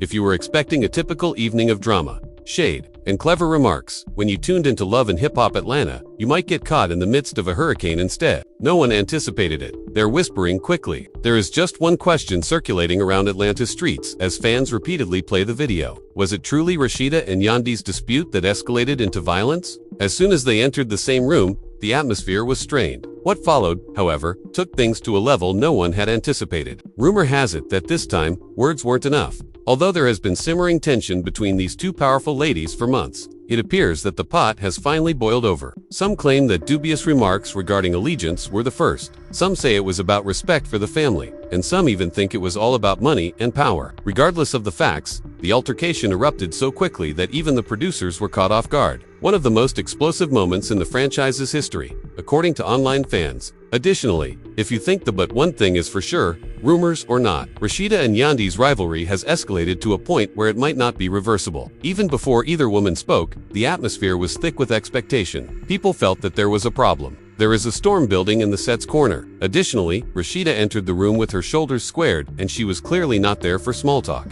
If you were expecting a typical evening of drama, shade, and clever remarks, when you tuned into Love and Hip Hop Atlanta, you might get caught in the midst of a hurricane instead. No one anticipated it. They're whispering quickly. There is just one question circulating around Atlanta's streets as fans repeatedly play the video. Was it truly Rasheeda and Yandy's dispute that escalated into violence? As soon as they entered the same room, the atmosphere was strained. What followed, however, took things to a level no one had anticipated. Rumor has it that this time, words weren't enough. Although there has been simmering tension between these two powerful ladies for months, it appears that the pot has finally boiled over. Some claim that dubious remarks regarding allegiance were the first. Some say it was about respect for the family, and some even think it was all about money and power. Regardless of the facts, the altercation erupted so quickly that even the producers were caught off guard. One of the most explosive moments in the franchise's history, according to online fans. Additionally, if you think the but one thing is for sure, rumors or not, Rasheeda and Yandy's rivalry has escalated to a point where it might not be reversible. Even before either woman spoke, the atmosphere was thick with expectation. People felt that there was a problem. There is a storm building in the set's corner. Additionally, Rasheeda entered the room with her shoulders squared, and she was clearly not there for small talk.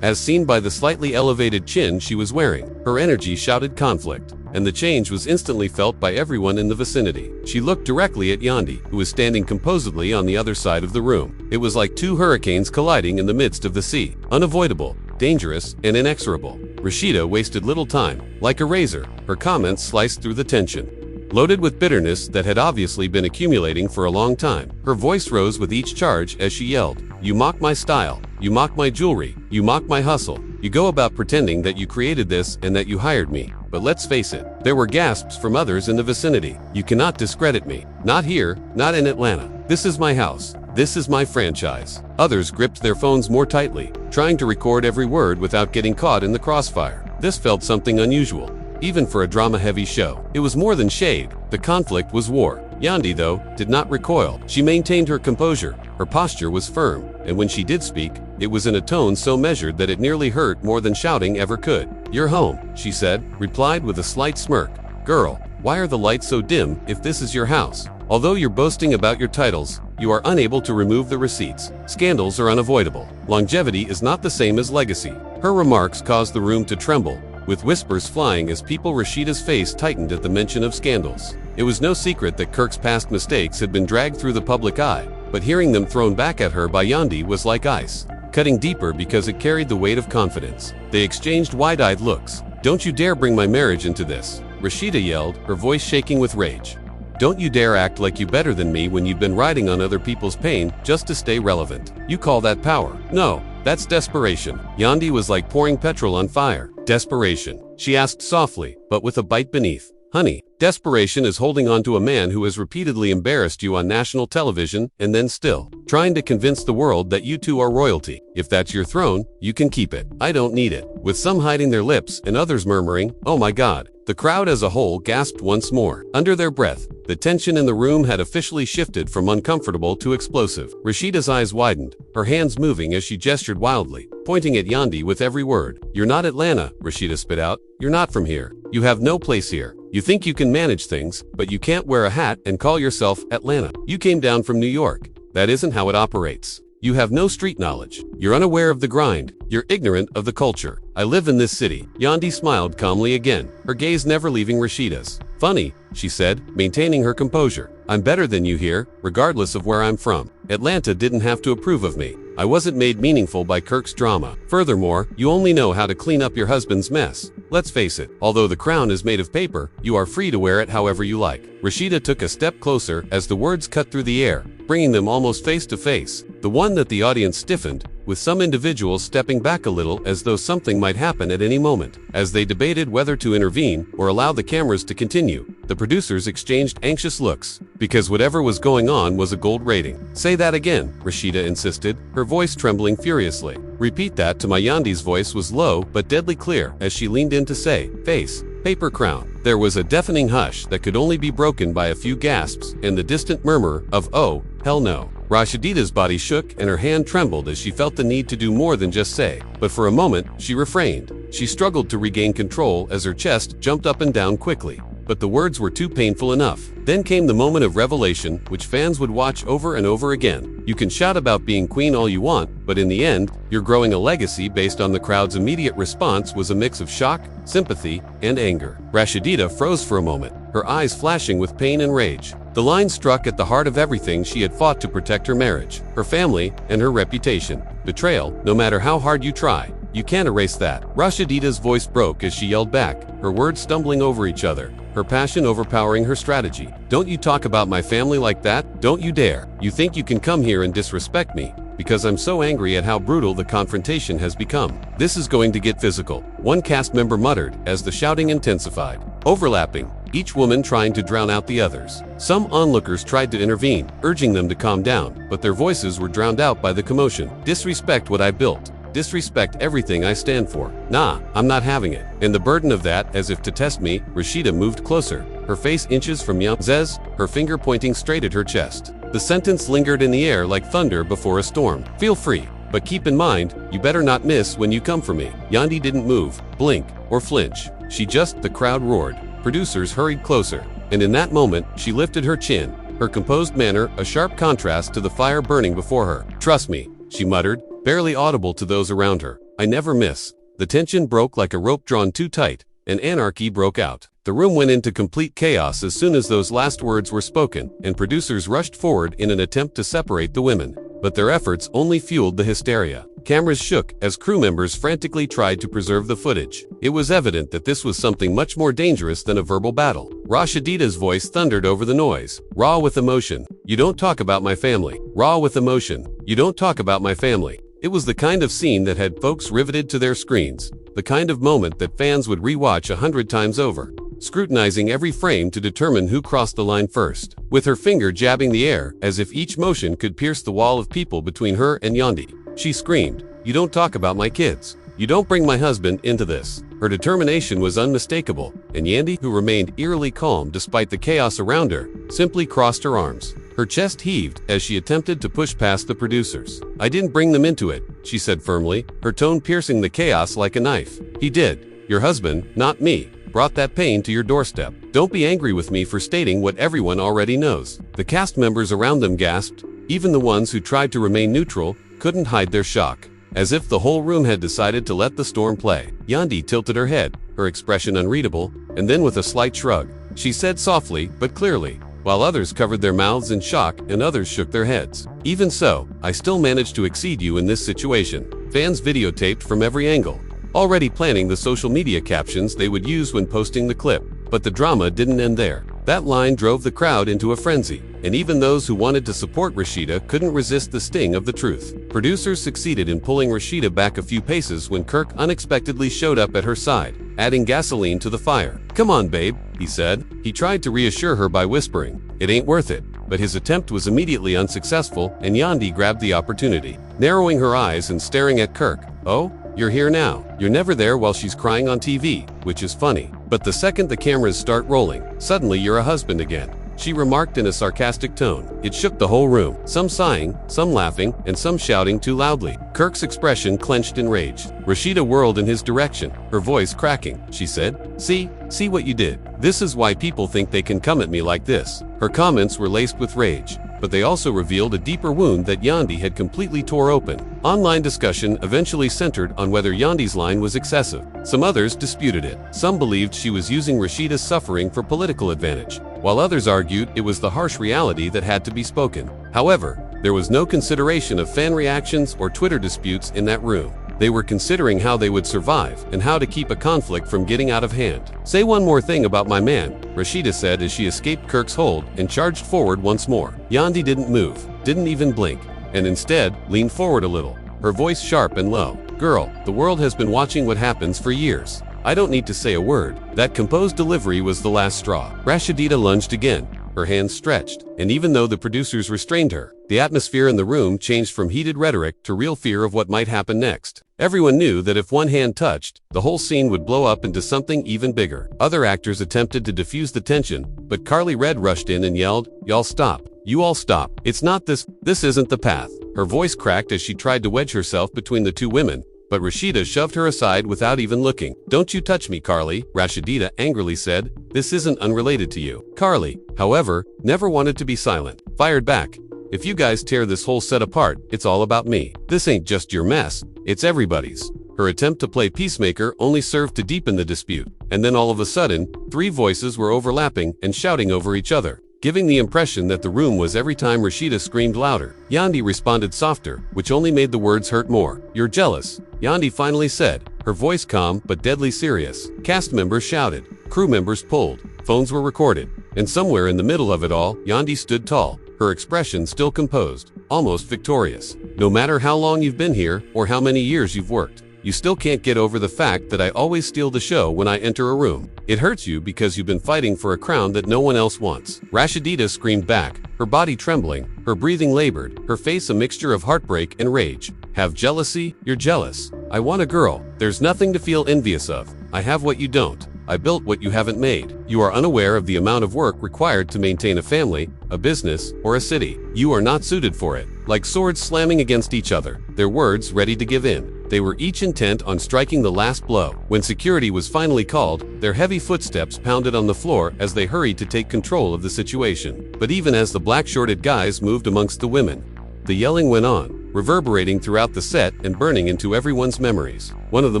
As seen by the slightly elevated chin she was wearing, her energy shouted conflict, and the change was instantly felt by everyone in the vicinity. She looked directly at Yandy, who was standing composedly on the other side of the room. It was like two hurricanes colliding in the midst of the sea. Unavoidable, dangerous, and inexorable. Rasheeda wasted little time. Like a razor, her comments sliced through the tension. Loaded with bitterness that had obviously been accumulating for a long time, her voice rose with each charge as she yelled, "You mock my style. You mock my jewelry. You mock my hustle. You go about pretending that you created this and that you hired me. But let's face it, there were gasps from others in the vicinity. You cannot discredit me. Not here, not in Atlanta. This is my house. This is my franchise." Others gripped their phones more tightly, trying to record every word without getting caught in the crossfire. This felt something unusual. Even for a drama-heavy show, it was more than shade. The conflict was war. Yandy, though, did not recoil. She maintained her composure. Her posture was firm, and when she did speak, it was in a tone so measured that it nearly hurt more than shouting ever could. "You're home," she said, replied with a slight smirk. "Girl, why are the lights so dim if this is your house? Although you're boasting about your titles, you are unable to remove the receipts. Scandals are unavoidable. Longevity is not the same as legacy." Her remarks caused the room to tremble, with whispers flying as Rasheeda's face tightened at the mention of scandals. It was no secret that Kirk's past mistakes had been dragged through the public eye, but hearing them thrown back at her by Yandy was like ice, cutting deeper because it carried the weight of confidence. They exchanged wide-eyed looks. "Don't you dare bring my marriage into this," Rasheeda yelled, her voice shaking with rage. "Don't you dare act like you better than me when you've been riding on other people's pain just to stay relevant. You call that power? No, that's desperation." Yandy was like pouring petrol on fire. "Desperation?" she asked softly, but with a bite beneath. "Honey, desperation is holding on to a man who has repeatedly embarrassed you on national television and then still trying to convince the world that you two are royalty. If that's your throne, you can keep it. I don't need it." With some hiding their lips and others murmuring, "Oh my God," the crowd as a whole gasped once more. Under their breath, the tension in the room had officially shifted from uncomfortable to explosive. Rasheeda's eyes widened, her hands moving as she gestured wildly, pointing at Yandy with every word. "You're not Atlanta," Rasheeda spit out. "You're not from here. You have no place here. You think you can manage things, but you can't wear a hat and call yourself Atlanta. You came down from New York. That isn't how it operates. You have no street knowledge. You're unaware of the grind. You're ignorant of the culture. I live in this city." Yandy smiled calmly again, her gaze never leaving Rasheeda's. "Funny," she said, maintaining her composure. "I'm better than you here, regardless of where I'm from. Atlanta didn't have to approve of me. I wasn't made meaningful by Kirk's drama. Furthermore, you only know how to clean up your husband's mess. Let's face it, although the crown is made of paper, you are free to wear it however you like." Rasheeda took a step closer as the words cut through the air, bringing them almost face to face, the one that the audience stiffened, with some individuals stepping back a little as though something might happen at any moment. As they debated whether to intervene or allow the cameras to continue, the producers exchanged anxious looks, because whatever was going on was a gold rating. "Say that again," Rasheeda insisted, her voice trembling furiously. "Repeat that." To Yandy's voice was low but deadly clear as she leaned in to say, "Face, paper crown." There was a deafening hush that could only be broken by a few gasps and the distant murmur of, "Oh, hell no." Rasheeda's body shook and her hand trembled as she felt the need to do more than just say, but for a moment, she refrained. She struggled to regain control as her chest jumped up and down quickly. but the words were too painful enough. Then came the moment of revelation, which fans would watch over and over again. You can shout about being queen all you want, but in the end, you're growing a legacy based on the crowd's immediate response was a mix of shock, sympathy, and anger. Rasheeda froze for a moment, her eyes flashing with pain and rage. The line struck at the heart of everything she had fought to protect her marriage, her family, and her reputation. Betrayal, no matter how hard you try, you can't erase that. Rasheeda's voice broke as she yelled back, her words stumbling over each other, her passion overpowering her strategy. Don't you talk about my family like that? Don't you dare. You think you can come here and disrespect me? Because I'm so angry at how brutal the confrontation has become. This is going to get physical, one cast member muttered as the shouting intensified. Overlapping, each woman trying to drown out the others. Some onlookers tried to intervene, urging them to calm down, but their voices were drowned out by the commotion. Disrespect what I built. Disrespect everything I stand for. Nah, I'm not having it. And the burden of that, as if to test me, Rasheeda moved closer, her face inches from Yandy's, her finger pointing straight at her chest. The sentence lingered in the air like thunder before a storm. Feel free, but keep in mind, you better not miss when you come for me. Yandy didn't move, blink, or flinch. The crowd roared. Producers hurried closer, and in that moment, she lifted her chin, her composed manner a sharp contrast to the fire burning before her. Trust me, she muttered, barely audible to those around her. I never miss. The tension broke like a rope drawn too tight, and anarchy broke out. The room went into complete chaos as soon as those last words were spoken, and producers rushed forward in an attempt to separate the women. But their efforts only fueled the hysteria. Cameras shook as crew members frantically tried to preserve the footage. It was evident that this was something much more dangerous than a verbal battle. Rasheeda's voice thundered over the noise, raw with emotion. You don't talk about my family. Raw with emotion. You don't talk about my family. It was the kind of scene that had folks riveted to their screens, the kind of moment that fans would rewatch 100 times over, scrutinizing every frame to determine who crossed the line first. With her finger jabbing the air, as if each motion could pierce the wall of people between her and Yandy, she screamed, "You don't talk about my kids. You don't bring my husband into this." Her determination was unmistakable, and Yandy, who remained eerily calm despite the chaos around her, simply crossed her arms. Her chest heaved as she attempted to push past the producers. "I didn't bring them into it," she said firmly, her tone piercing the chaos like a knife. "He did. Your husband, not me, brought that pain to your doorstep. Don't be angry with me for stating what everyone already knows." The cast members around them gasped. Even the ones who tried to remain neutral couldn't hide their shock, as if the whole room had decided to let the storm play. Yandy tilted her head, her expression unreadable, and then with a slight shrug, she said softly but clearly, while others covered their mouths in shock and others shook their heads. "Even so, I still managed to exceed you in this situation." Fans videotaped from every angle, already planning the social media captions they would use when posting the clip. But the drama didn't end there. That line drove the crowd into a frenzy, and even those who wanted to support Rasheeda couldn't resist the sting of the truth. Producers succeeded in pulling Rasheeda back a few paces when Kirk unexpectedly showed up at her side, adding gasoline to the fire. "Come on, babe," he said. He tried to reassure her by whispering, "It ain't worth it." But his attempt was immediately unsuccessful, and Yandy grabbed the opportunity, narrowing her eyes and staring at Kirk. "Oh? You're here now. You're never there while she's crying on TV, which is funny. But the second the cameras start rolling, suddenly you're a husband again," she remarked in a sarcastic tone. It shook the whole room, some sighing, some laughing, and some shouting too loudly. Kirk's expression clenched in rage. Rasheeda whirled in his direction, her voice cracking. She said, See what you did. This is why people think they can come at me like this." Her comments were laced with rage, but they also revealed a deeper wound that Yandy had completely tore open. Online discussion eventually centered on whether Yandy's line was excessive. Some others disputed it. Some believed she was using Rasheeda's suffering for political advantage, while others argued it was the harsh reality that had to be spoken. However, there was no consideration of fan reactions or Twitter disputes in that room. They were considering how they would survive and how to keep a conflict from getting out of hand. "Say one more thing about my man," Rasheeda said as she escaped Kirk's hold and charged forward once more. Yandy didn't move, didn't even blink, and instead leaned forward a little, her voice sharp and low. "Girl, the world has been watching what happens for years. I don't need to say a word." That composed delivery was the last straw. Rasheeda lunged again, her hands stretched, and even though the producers restrained her, the atmosphere in the room changed from heated rhetoric to real fear of what might happen next. Everyone knew that if one hand touched, the whole scene would blow up into something even bigger. Other actors attempted to diffuse the tension, but Carly Red rushed in and yelled, "Y'all stop. You all stop. It's not this isn't the path." Her voice cracked as she tried to wedge herself between the two women, but Rasheeda shoved her aside without even looking. "Don't you touch me, Carly," Rasheeda angrily said. "This isn't unrelated to you." Carly, however, never wanted to be silent. Fired back. "If you guys tear this whole set apart, it's all about me. This ain't just your mess, it's everybody's." Her attempt to play peacemaker only served to deepen the dispute, and then all of a sudden, three voices were overlapping and shouting over each other, giving the impression that the room was every time Rasheeda screamed louder. Yandy responded softer, which only made the words hurt more. "You're jealous," Yandy finally said, her voice calm but deadly serious. Cast members shouted, crew members pulled, phones were recorded, and somewhere in the middle of it all, Yandy stood tall, her expression still composed, almost victorious. "No matter how long you've been here or how many years you've worked, you still can't get over the fact that I always steal the show when I enter a room. It hurts you because you've been fighting for a crown that no one else wants." Rasheeda screamed back, her body trembling, her breathing labored, her face a mixture of heartbreak and rage. "Have jealousy? You're jealous. I want a girl. There's nothing to feel envious of. I have what you don't. I built what you haven't made. You are unaware of the amount of work required to maintain a family, a business, or a city. You are not suited for it." Like swords slamming against each other, their words ready to give in. They were each intent on striking the last blow. When security was finally called, their heavy footsteps pounded on the floor as they hurried to take control of the situation. But even as the black-shorted guys moved amongst the women, the yelling went on, reverberating throughout the set and burning into everyone's memories. One of the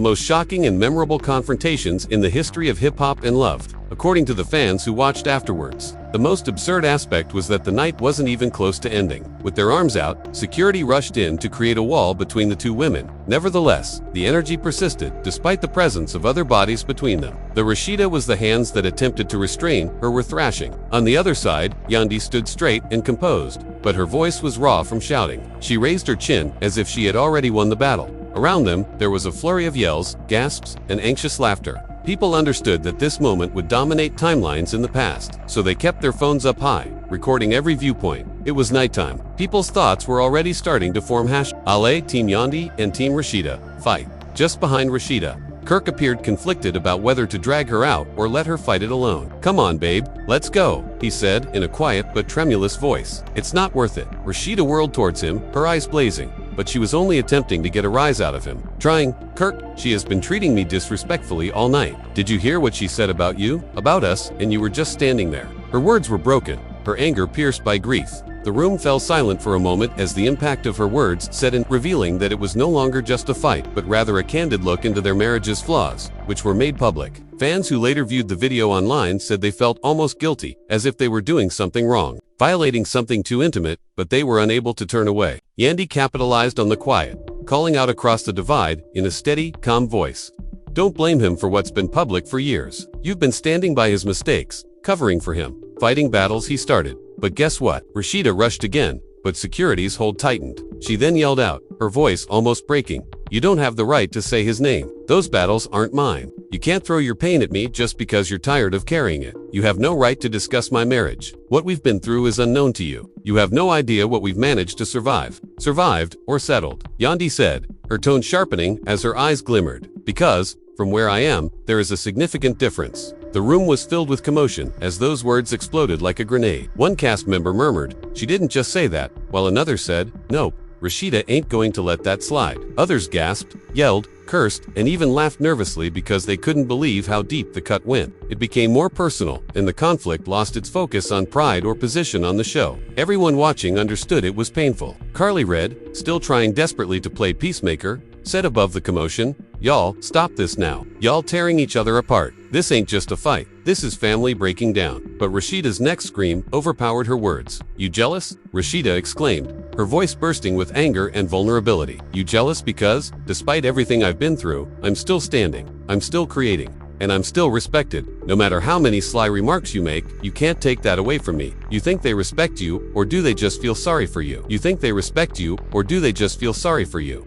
most shocking and memorable confrontations in the history of hip-hop and loved, according to the fans who watched afterwards. The most absurd aspect was that the night wasn't even close to ending. With their arms out, security rushed in to create a wall between the two women. Nevertheless, the energy persisted, despite the presence of other bodies between them. The Rasheeda was the hands that attempted to restrain her were thrashing. On the other side, Yandy stood straight and composed, but her voice was raw from shouting. She raised her chin as if she had already won the battle. Around them, there was a flurry of yells, gasps, and anxious laughter. People understood that this moment would dominate timelines in the past, so they kept their phones up high, recording every viewpoint. It was nighttime. People's thoughts were already starting to form #LA Team Yandy and Team Rasheeda fight. Just behind Rasheeda, Kirk appeared conflicted about whether to drag her out or let her fight it alone. "Come on, babe, let's go," he said in a quiet but tremulous voice. "It's not worth it." Rasheeda whirled towards him, her eyes blazing, but she was only attempting to get a rise out of him. Trying, "Kirk, she has been treating me disrespectfully all night. Did you hear what she said about you, about us, and you were just standing there?" Her words were broken, her anger pierced by grief. The room fell silent for a moment as the impact of her words set in, revealing that it was no longer just a fight, but rather a candid look into their marriage's flaws, which were made public. Fans who later viewed the video online said they felt almost guilty, as if they were doing something wrong, violating something too intimate, but they were unable to turn away. Yandy capitalized on the quiet, calling out across the divide in a steady, calm voice. "Don't blame him for what's been public for years. You've been standing by his mistakes, covering for him, fighting battles he started. But guess what?" Rasheeda rushed again, but security's hold tightened. She then yelled out, her voice almost breaking, "You don't have the right to say his name. Those battles aren't mine. You can't throw your pain at me just because you're tired of carrying it. You have no right to discuss my marriage. What we've been through is unknown to you. You have no idea what we've managed to survive. Survived or settled," Yandy said, her tone sharpening as her eyes glimmered. "Because, from where I am, there is a significant difference." The room was filled with commotion as those words exploded like a grenade. One cast member murmured, "She didn't just say that," while another said, "Nope, Rasheeda ain't going to let that slide." Others gasped, yelled, cursed, and even laughed nervously because they couldn't believe how deep the cut went. It became more personal, and the conflict lost its focus on pride or position on the show. Everyone watching understood it was painful. Carly Red, still trying desperately to play peacemaker, said above the commotion, "Y'all, stop this now. Y'all tearing each other apart. This ain't just a fight. This is family breaking down." But Rasheeda's next scream overpowered her words. "You jealous?" Rasheeda exclaimed, her voice bursting with anger and vulnerability. "You jealous because, despite everything I've been through, I'm still standing, I'm still creating, and I'm still respected. No matter how many sly remarks you make, you can't take that away from me. You think they respect you, or do they just feel sorry for you? You think they respect you, or do they just feel sorry for you?"